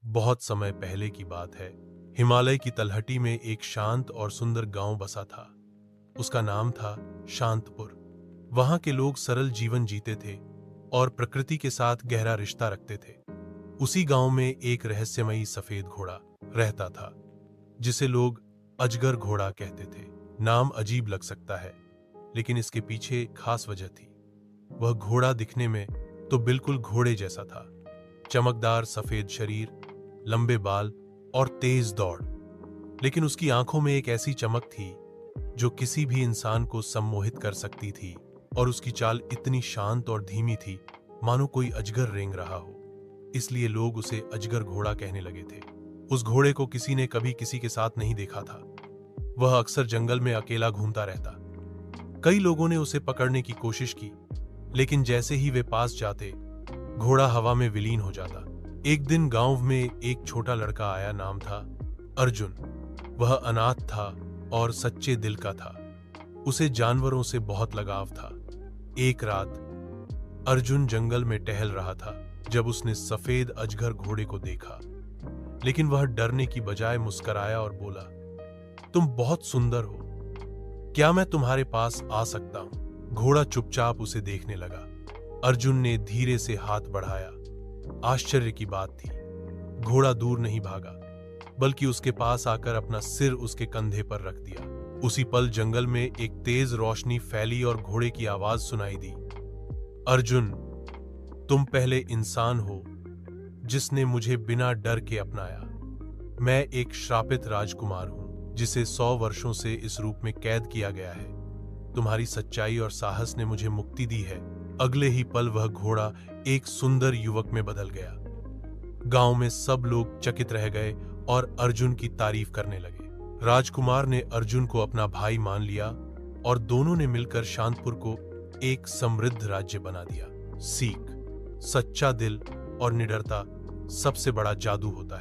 बहुत समय पहले की बात है। हिमालय की तलहटी में एक शांत और सुंदर गांव बसा था। उसका नाम था शांतपुर। वहां के लोग सरल जीवन जीते थे और प्रकृति के साथ गहरा रिश्ता रखते थे। उसी गांव में एक रहस्यमयी सफेद घोड़ा रहता था, जिसे लोग अजगर घोड़ा कहते थे। नाम अजीब लग सकता है, लेकिन इसके पीछे खास वजह थी। वह घोड़ा दिखने में तो बिल्कुल घोड़े जैसा था। चमकदार सफेद शरीर, लंबे बाल और तेज दौड़। लेकिन उसकी आंखों में एक ऐसी चमक थी जो किसी भी इंसान को सम्मोहित कर सकती थी, और उसकी चाल इतनी शांत और धीमी थी मानो कोई अजगर रेंग रहा हो। इसलिए लोग उसे अजगर घोड़ा कहने लगे थे। उस घोड़े को किसी ने कभी किसी के साथ नहीं देखा था। वह अक्सर जंगल में अकेला घूमता रहता। कई लोगों ने उसे पकड़ने की कोशिश की, लेकिन जैसे ही वे पास जाते, घोड़ा हवा में विलीन हो जाता। एक दिन गांव में एक छोटा लड़का आया। नाम था अर्जुन। वह अनाथ था और सच्चे दिल का था। उसे जानवरों से बहुत लगाव था। एक रात अर्जुन जंगल में टहल रहा था जब उसने सफेद अजगर घोड़े को देखा। लेकिन वह डरने की बजाय मुस्कुराया और बोला, तुम बहुत सुंदर हो, क्या मैं तुम्हारे पास आ सकता हूं? घोड़ा चुपचाप उसे देखने लगा। अर्जुन ने धीरे से हाथ बढ़ाया। आश्चर्य की बात थी, घोड़ा दूर नहीं भागा, बल्कि उसके पास आकर अपना सिर उसके कंधे पर रख दिया। उसी पल जंगल में एक तेज रोशनी फैली और घोड़े की आवाज सुनाई दी, अर्जुन, तुम पहले इंसान हो जिसने मुझे बिना डर के अपनाया। मैं एक श्रापित राजकुमार हूं, जिसे 100 वर्षों से इस रूप में कैद किया गया है। तुम्हारी सच्चाई और साहस ने मुझे मुक्ति दी है। अगले ही पल वह घोड़ा एक सुंदर युवक में बदल गया। गांव में सब लोग चकित रह गए और अर्जुन की तारीफ करने लगे। राजकुमार ने अर्जुन को अपना भाई मान लिया और दोनों ने मिलकर शांतपुर को एक समृद्ध राज्य बना दिया। सीख, सच्चा दिल और निडरता सबसे बड़ा जादू होता है।